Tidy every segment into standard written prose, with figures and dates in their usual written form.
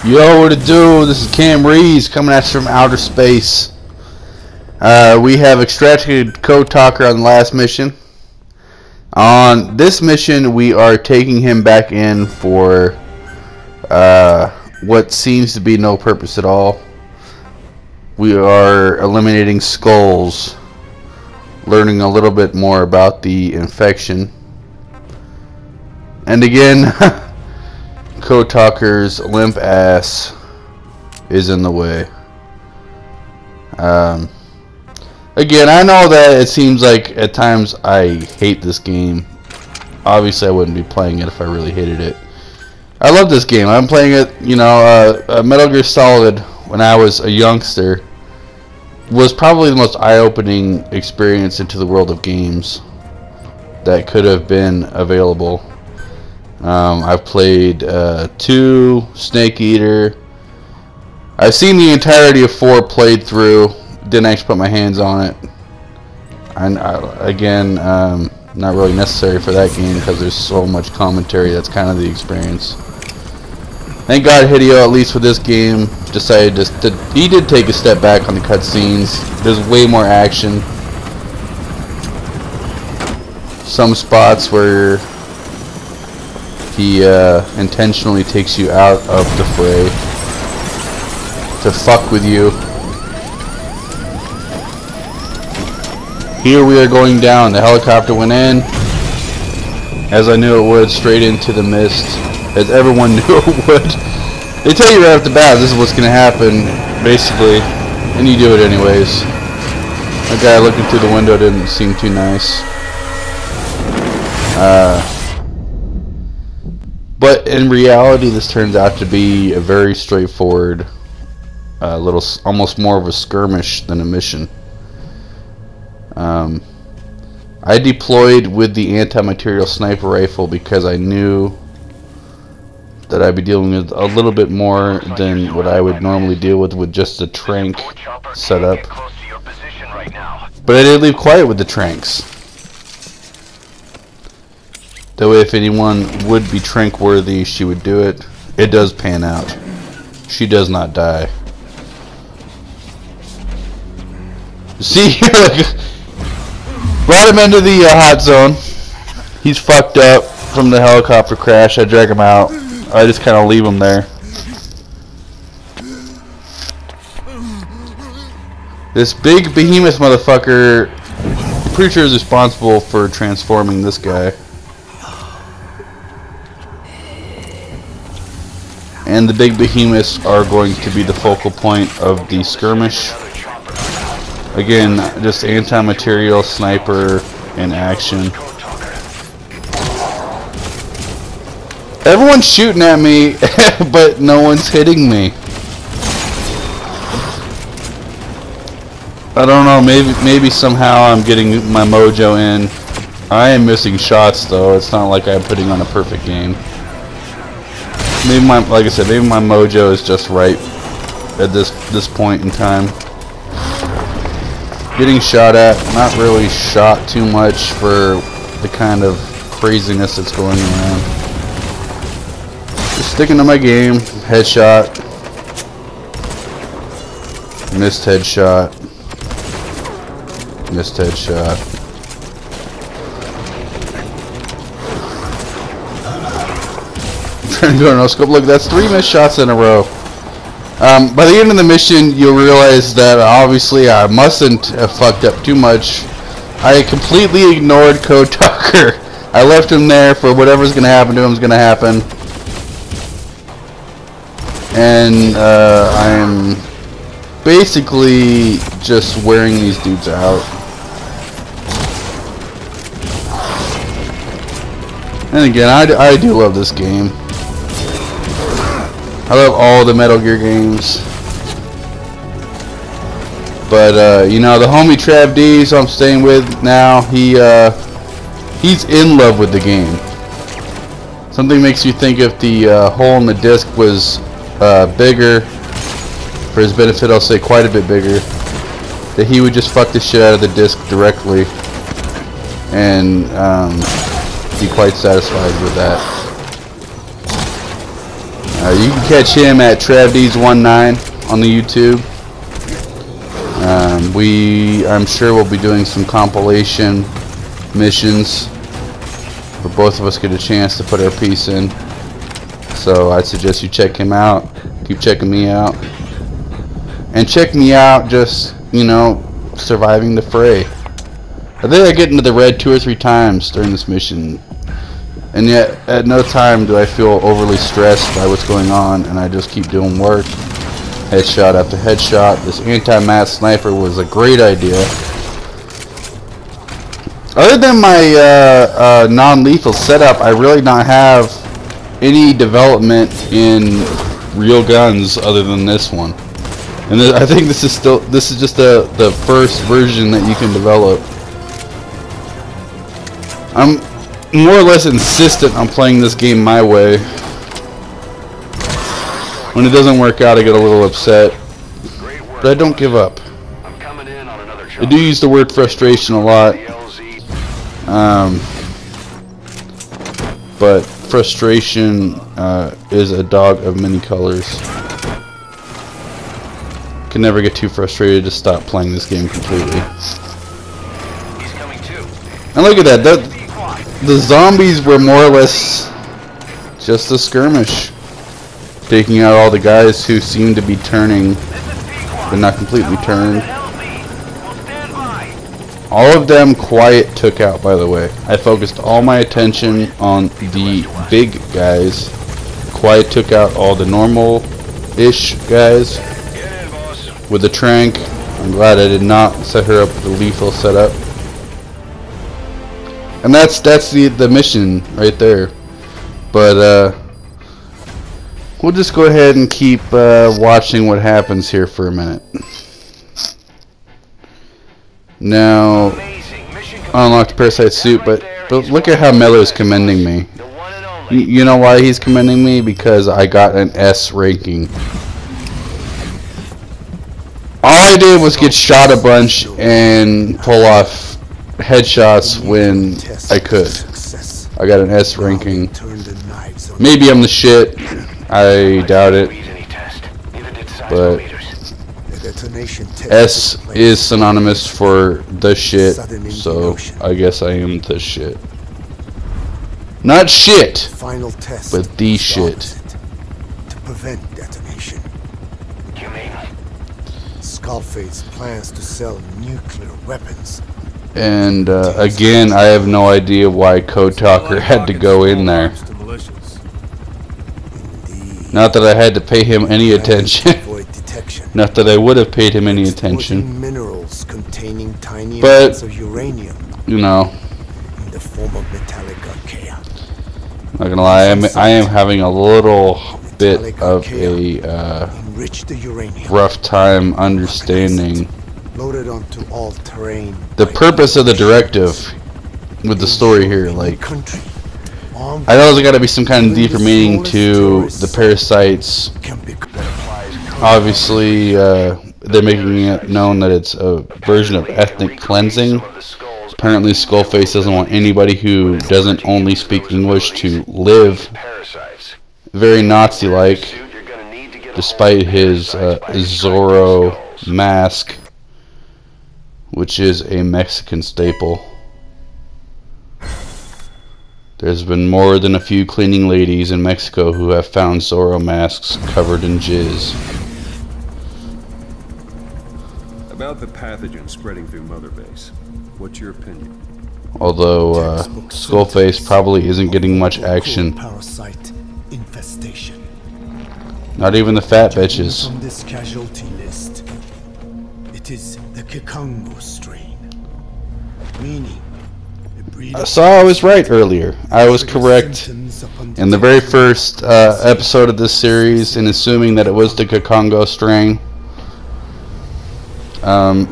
Yo, what it do? This is Cam Rees coming at you from outer space. We have extracted Code Talker on the last mission. On this mission, we are taking him back in for what seems to be no purpose at all. We are eliminating skulls, learning a little bit more about the infection. And again, Code Talker's limp ass is in the way. Again, I know that it seems like at times I hate this game. Obviously, I wouldn't be playing it if I really hated it. I love this game. I'm playing it, you know, Metal Gear Solid when I was a youngster was probably the most eye-opening experience into the world of games that could have been available. I've played 2, Snake Eater. I've seen the entirety of 4 played through. Didn't actually put my hands on it. Again, not really necessary for that game because there's so much commentary. That's kind of the experience. Thank God Hideo, at least for this game, decided he did take a step back on the cutscenes. There's way more action. Some spots where he intentionally takes you out of the fray to fuck with you. Here we are going down. The helicopter went in, as I knew it would, straight into the mist, as everyone knew it would. They tell you right off the bat, this is what's going to happen, basically, and you do it anyways. That guy looking through the window didn't seem too nice. But in reality, this turns out to be a very straightforward, almost more of a skirmish than a mission. I deployed with the anti-material sniper rifle because I knew that I'd be dealing with a little bit more than what I would normally deal with just the trank setup. But I did leave quiet with the tranks. That way, if anyone would be trank worthy, she would do it. It does pan out. She does not die. See here, brought him into the hot zone. He's fucked up from the helicopter crash. I drag him out. I just kind of leave him there. This big behemoth motherfucker, I'm pretty sure is responsible for transforming this guy. And the big behemoths are going to be the focal point of the skirmish. Again, just anti-material sniper in action. Everyone's shooting at me, but no one's hitting me. I don't know, maybe somehow I'm getting my mojo in. I am missing shots though. It's not like I'm putting on a perfect game. Maybe like I said, maybe my mojo is just right at this point in time. Getting shot at, not really shot too much for the kind of craziness that's going around. Just sticking to my game. Headshot. Missed headshot. Missed headshot. Trying to go no scope. Look, that's 3 missed shots in a row. By the end of the mission, you'll realize that obviously I mustn't have fucked up too much. I completely ignored Code Talker. I left him there for whatever's going to happen to him is going to happen. And I am basically just wearing these dudes out. And again, I do love this game. I love all the Metal Gear games. But, you know, the homie Trav D, who I'm staying with now, he's in love with the game. Something makes you think if the hole in the disc was bigger, for his benefit I'll say quite a bit bigger, that he would just fuck the shit out of the disc directly and be quite satisfied with that. You can catch him at TravDs19 on the YouTube. I'm sure we'll be doing some compilation missions where both of us get a chance to put our piece in. So I'd suggest you check him out. Keep checking me out. And check me out just, you know, surviving the fray. I think I get into the red 2 or 3 times during this mission. And yet, at no time do I feel overly stressed by what's going on, and I just keep doing work. Headshot after headshot. This anti-mass sniper was a great idea. Other than my non-lethal setup, I really don't have any development in real guns other than this one. And I think this is just the first version that you can develop. I'm more or less insistent on playing this game my way. When it doesn't work out, I get a little upset, but I don't give up. I do use the word frustration a lot, but frustration is a dog of many colors. Can never get too frustrated to stop playing this game completely. And look at that, the zombies were more or less just a skirmish. Taking out all the guys who seem to be turning, but not completely turned. All of them Quiet took out, by the way. I focused all my attention on the big guys. Quiet took out all the normal-ish guys with the trank. I'm glad I did not set her up with a lethal setup. And that's the mission right there. But we'll just go ahead and keep watching what happens here for a minute. Now, I unlocked the parasite suit, but look at how Miller is commending me. You know why he's commending me? Because I got an S ranking. All I did was get shot a bunch and pull off headshots when I could. I got an S ranking. Maybe I'm the shit. I doubt it. But S is synonymous for the shit, so I guess I am the shit. Not shit, but the shit. To prevent detonation. Skullface plans to sell nuclear weapons. And again, I have no idea why Code Talker had to go in there. Not that I had to pay him any attention. Not that I would have paid him any attention. Minerals containing tiny but, amounts of uranium, you know, in the form of metallic archaea. Not gonna lie, I am having a little bit of a rough time understanding Loaded onto all-terrain. The purpose of the directive with the story here. Like, I know there's got to be some kind of deeper meaning to the parasites. Obviously, they're making it known that it's a version of ethnic cleansing. Apparently, Skullface doesn't want anybody who doesn't only speak English to live. Very Nazi-like, despite his Zorro mask, which is a Mexican staple. There's been more than a few cleaning ladies in Mexico who have found Zorro masks covered in jizz. About the pathogen spreading through Mother Base, what's your opinion? Although Skullface probably isn't getting much action. Parasite infestation. Not even the fat bitches. From this casualty list, it is the Kikongo strain, meaning so I was right earlier. I was correct in the very first episode of this series in assuming that it was the Kikongo strain.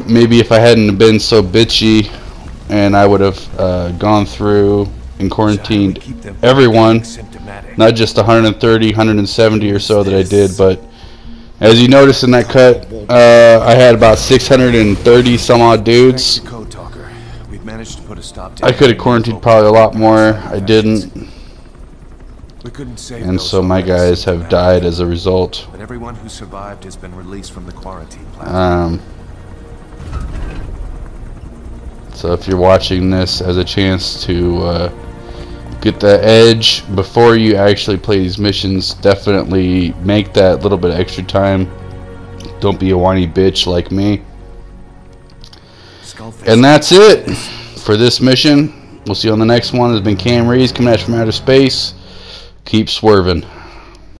Maybe if I hadn't been so bitchy, and I would have gone through and quarantined everyone, not just 130, 170 or so that I did, but as you notice in that cut, I had about 630 some odd dudes. I could have quarantined probably a lot more. I didn't. We couldn't save and those so my who guys have survived. died as a result. But everyone who survived has been released from the quarantine plant. So if you're watching this as a chance to get the edge before you actually play these missions, definitely make that little bit of extra time. Don't be a whiny bitch like me. And that's it for this mission. We'll see you on the next one. It's been Cam Rees coming at you from outer space. Keep swerving.